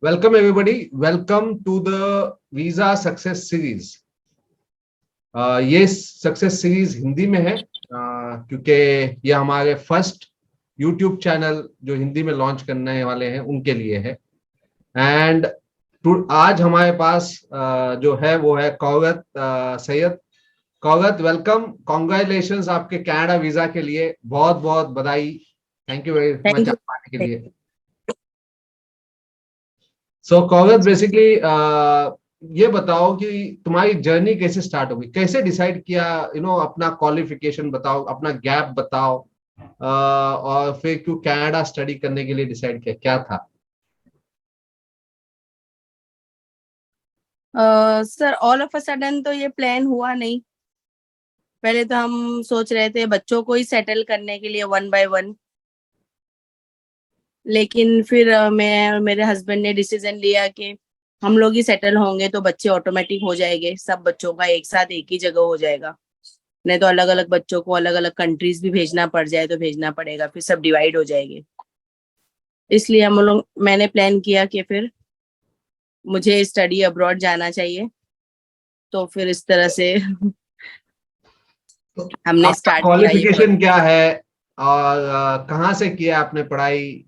Welcome everybody. Welcome to the Visa Success Series. ये success series Hindi में है क्योंकि ये हमारे फर्स्ट यूट्यूब चैनल जो हिंदी में लॉन्च करने वाले हैं उनके लिए है। एंड आज हमारे पास जो है वो है कौगत सैयद। कौगत, वेलकम, कॉन्ग्रेचुलेशंस आपके कनाडा वीजा के लिए, बहुत बहुत बधाई। थैंक यू वेरी मच आप आने के लिए। सो कौगत, बेसिकली ये बताओ कि तुम्हारी जर्नी कैसे स्टार्ट होगी, कैसे डिसाइड किया, अपना क्वालिफिकेशन बताओ, अपना गैप बताओ, और फिर क्यों कनाडा स्टडी करने के लिए डिसाइड किया, क्या था? Sir all of a sudden तो ये प्लान हुआ नहीं। पहले तो हम सोच रहे थे बच्चों को ही सेटल करने के लिए वन बाय वन, लेकिन फिर मैं और मेरे हस्बैंड ने डिसीजन लिया कि हम लोग ही सेटल होंगे तो बच्चे ऑटोमेटिक हो जाएंगे, सब बच्चों का एक साथ एक ही जगह हो जाएगा। नहीं तो अलग अलग बच्चों को अलग अलग कंट्रीज भी भेजना पड़ जाए तो भेजना पड़ेगा, फिर सब डिवाइड हो जाएंगे। इसलिए मैंने प्लान किया कि फिर मुझे स्टडी अब्रॉड जाना चाहिए, तो फिर इस तरह से हमने आपका स्टार्ट किया ये। क्वालिफिकेशन क्या है और कहाँ से किया आपने पढ़ाई?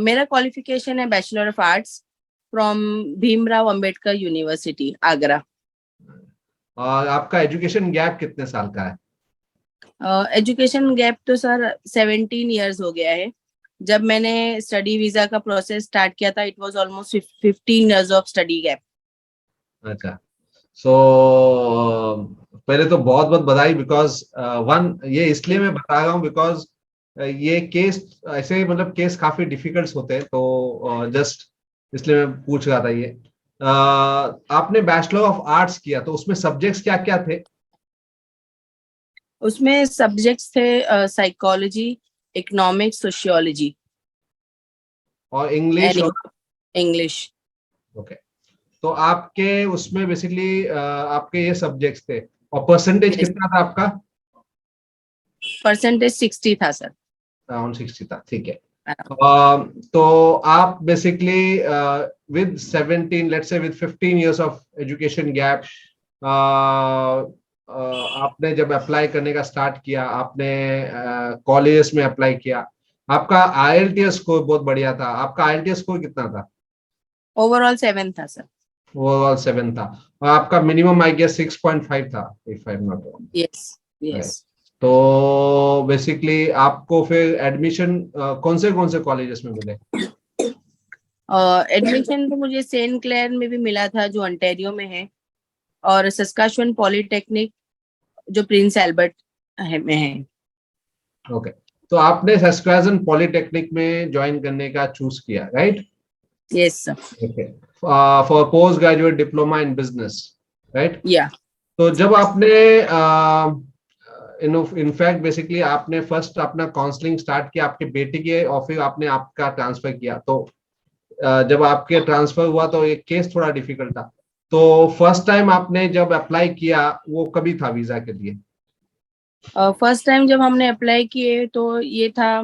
मेरा क्वालिफिकेशन है bachelor of arts from Bhimrao Ambedkar university Agra. और आपका एजुकेशन गैप कितने साल का है? एजुकेशन गैप तो सर 17 इयर्स हो गया है। जब मैंने स्टडी वीजा का प्रोसेस स्टार्ट किया था, it was almost 15 years of study gap. अच्छा, सो पहले तो बहुत बहुत बधाई, बिकॉज वन, ये इसलिए मैं बता रहा हूँ बिकॉज ये केस ऐसे मतलब केस काफी डिफिकल्ट होते हैं, तो जस्ट इसलिए मैं पूछ रहा था ये। आपने बैचलर ऑफ आर्ट्स किया तो उसमें सब्जेक्ट्स क्या क्या थे? उसमें सब्जेक्ट्स थे साइकोलॉजी, इकोनॉमिक्स, सोशियोलॉजी और इंग्लिश एंड और इंग्लिश। ओके। तो आपके उसमें बेसिकली आपके ये सब्जेक्ट्स थे, और परसेंटेज कितना था आपका? परसेंटेज 60 था सर। अराउंड 60 था, ठीक है। तो आप basically with 17, let's say with 15 years of education gap, आपने जब अप्लाई करने का स्टार्ट किया, आपने कॉलेजेस में अप्लाई किया, आपका आईएलटीएस स्कोर बहुत बढ़िया था। आपका आईएलटीएस स्कोर कितना था? ओवरऑल 7 था सर। ओवरऑल 7 था, और आपका मिनिमम आई गेस 6.5 था, if I am not wrong. Yes yes. तो बेसिकली आपको फिर एडमिशन कौन से कॉलेजेस में मिले? एडमिशन तो मुझे सेंट क्लेयर में भी मिला था जो अंटेरियो में है, और सस्काचुअन पॉलिटेक्निक जो प्रिंस एल्बर्ट में है। ओके, तो आपने सस्काचुअन पॉलिटेक्निक में ज्वाइन करने का चूज किया, right? Yes sir. Okay, for post graduate diploma in business, right? या तो जब आपने इनफैक्ट बेसिकली आपने फर्स्ट अपना काउंसलिंग स्टार्ट किया आपके बेटे के, और फिर आपने आपका ट्रांसफर किया, तो जब आपके ट्रांसफर हुआ तो ये केस थोड़ा डिफिकल्ट था। तो फर्स्ट टाइम आपने जब अप्लाई किया वो कभी था वीजा के लिए? फर्स्ट टाइम जब हमने अप्लाई किए तो ये था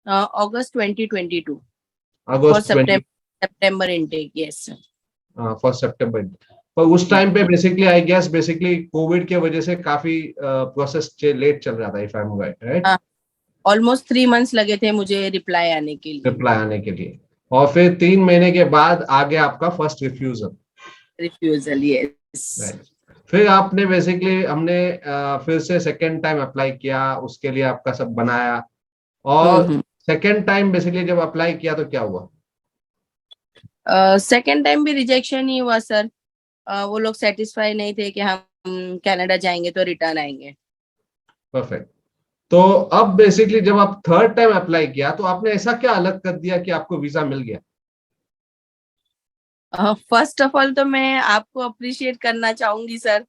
अगस्त 2022 फॉर अगस्त 20, सितंबर इनटेक। Yes sir. फर्स्ट सितंबर। पर उस टाइम पे basically I guess basically covid के वजह से काफी प्रोसेस लेट चल रहा था, if I am right, right? Almost 3 months लगे थे मुझे रिप्लाई आने के लिए। रिप्लाई आने के लिए, और फिर 3 महीने के बाद आ गया आपका first refusal. Refusal, yes. Right. फिर आपने बेसिकली हमने फिर से सेकेंड टाइम अप्लाई किया, उसके लिए आपका सब बनाया, और सेकेंड टाइम बेसिकली जब अप्लाई किया तो क्या हुआ? सेकेंड टाइम भी रिजेक्शन ही हुआ सर। वो लोग सेटिस्फाई नहीं थे कि हम कनाडा जाएंगे तो रिटर्न आएंगे। परफेक्ट। तो अब बेसिकली जब आप थर्ड टाइम अप्लाई किया तो आपने ऐसा क्या अलग कर दिया कि आपको वीजा मिल गया? फर्स्ट ऑफ ऑल तो मैं आपको अप्रिशिएट करना चाहूंगी सर।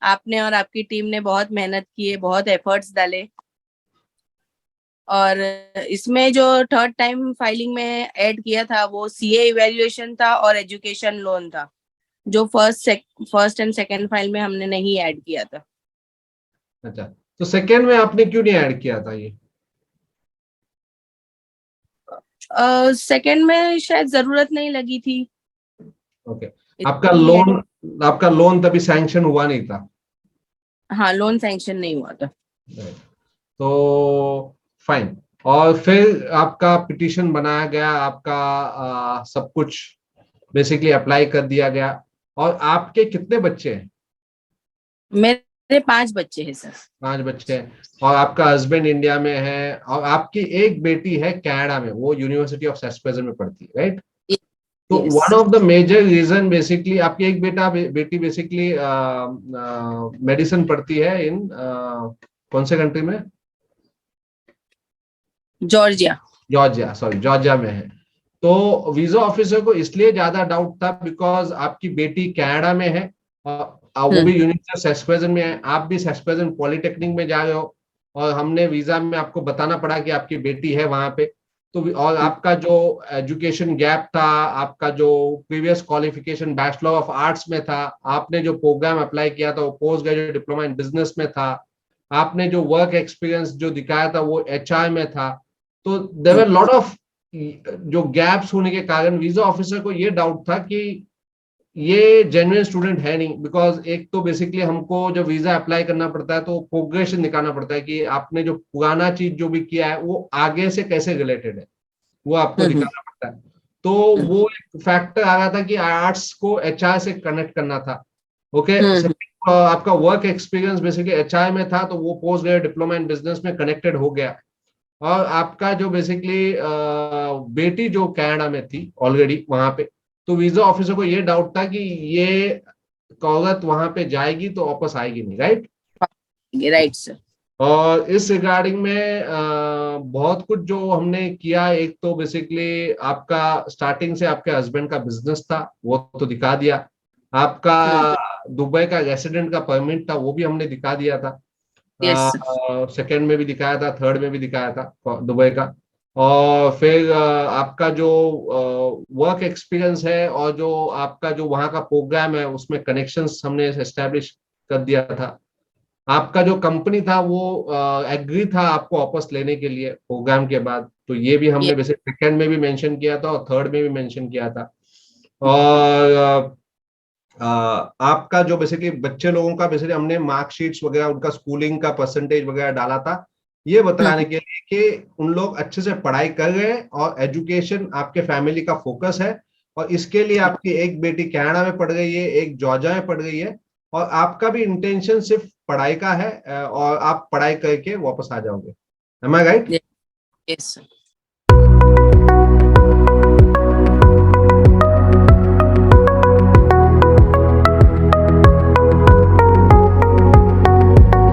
आपने और आपकी टीम ने बहुत मेहनत की है, बहुत एफर्ट्स डाले, और इसमें जो थर्ड टाइम फाइलिंग में ऐड किया था वो सीए इवैल्यूएशन था और एजुकेशन लोन था, जो फर्स्ट एंड सेकंड फाइल में हमने नहीं ऐड किया था। अच्छा, तो सेकेंड में आपने क्यों नहीं ऐड किया था ये? सेकंड में शायद जरूरत नहीं लगी थी। ओके, इतनी आपका लोन तभी सैंक्शन हुआ नहीं था? हाँ, लोन सैंक्शन नहीं हुआ था। तो फाइन। और फिर आपका पिटीशन बनाया गया, आपका सब कुछ बेसिकली अप्लाई कर दिया गया। और आपके कितने बच्चे हैं? मेरे 5 बच्चे हैं सर। 5 बच्चे हैं। और आपका हस्बैंड इंडिया में है, और आपकी एक बेटी है कनाडा में, वो यूनिवर्सिटी ऑफ सैस्पेजन में पढ़ती है, राइट? तो yes. One of the major reason basically, आपकी एक बेटी बेसिकली मेडिसिन पढ़ती है इन कौन से कंट्री में? जॉर्जिया। जॉर्जिया, सॉरी, जॉर्जिया में है। तो वीजा ऑफिसर को इसलिए ज्यादा डाउट था बिकॉज आपकी बेटी कनाडा में है, वो भी यूनिवर्सिटी ऑफ सैस्पेजन में है, आप भी सैस्पेजन पॉलिटेक्निक में जा रहे हो, और हमने वीजा में आपको बताना पड़ा कि आपकी बेटी है वहां पे। तो और आपका जो एजुकेशन गैप था, आपका जो previous qualification bachelor of arts में था, आपने जो प्रोग्राम अप्लाई किया था वो post graduate diploma in business में था, आपने जो वर्क एक्सपीरियंस जो दिखाया था वो एचआर में था। तो देयर वर लॉट ऑफ जो गैप्स होने के कारण वीजा ऑफिसर को ये डाउट था कि ये जेन्युइन स्टूडेंट है नहीं। बिकॉज एक तो बेसिकली हमको जब वीजा अप्लाई करना पड़ता है तो प्रोग्रेशन निकालना पड़ता है कि आपने जो पुराना चीज जो भी किया है वो आगे से कैसे रिलेटेड है, वो आपको दिखाना पड़ता है। तो वो एक फैक्टर आ रहा था कि आर्ट्स को एचआर से कनेक्ट करना था। ओके, आपका वर्क एक्सपीरियंस बेसिकली एचआर में था, तो वो post graduate diploma in business में कनेक्टेड हो गया। और आपका जो बेसिकली बेटी जो कनाडा में थी ऑलरेडी वहां पे, तो वीजा ऑफिसर को ये डाउट था कि ये औरत वहां पे जाएगी तो वापस आएगी नहीं, राइट? Right sir. और इस रिगार्डिंग में बहुत कुछ जो हमने किया, एक तो बेसिकली आपका स्टार्टिंग से आपके हस्बैंड का बिजनेस था वो तो दिखा दिया, आपका दुबई का रेसिडेंट का परमिट था वो भी हमने दिखा दिया था, यस। सेकंड में भी दिखाया था, थर्ड में भी दिखाया था दुबई का। और फिर आपका जो वर्क एक्सपीरियंस है और जो आपका जो वहाँ का प्रोग्राम है उसमें कनेक्शंस हमने एस्टेब्लिश कर दिया था। आपका जो कंपनी था वो एग्री था आपको वापस लेने के लिए प्रोग्राम के बाद, तो ये भी हमने वैसे सेकंड में भी मेंशन किया था और थर्ड में भी मेंशन किया था। और आपका जो बेसिकली बच्चे लोगों का बेसिकली हमने मार्कशीट्स वगैरह उनका स्कूलिंग का परसेंटेज वगैरह डाला था, ये बताने के लिए कि उन लोग अच्छे से पढ़ाई कर रहे हैं और एजुकेशन आपके फैमिली का फोकस है। और इसके लिए आपकी एक बेटी कनाडा में पढ़ रही है, एक जॉर्जिया में पढ़ रही है, और आपका भी इंटेंशन सिर्फ पढ़ाई का है, और आप पढ़ाई करके वापस आ जाओगे। एम आई राइट? Yes sir.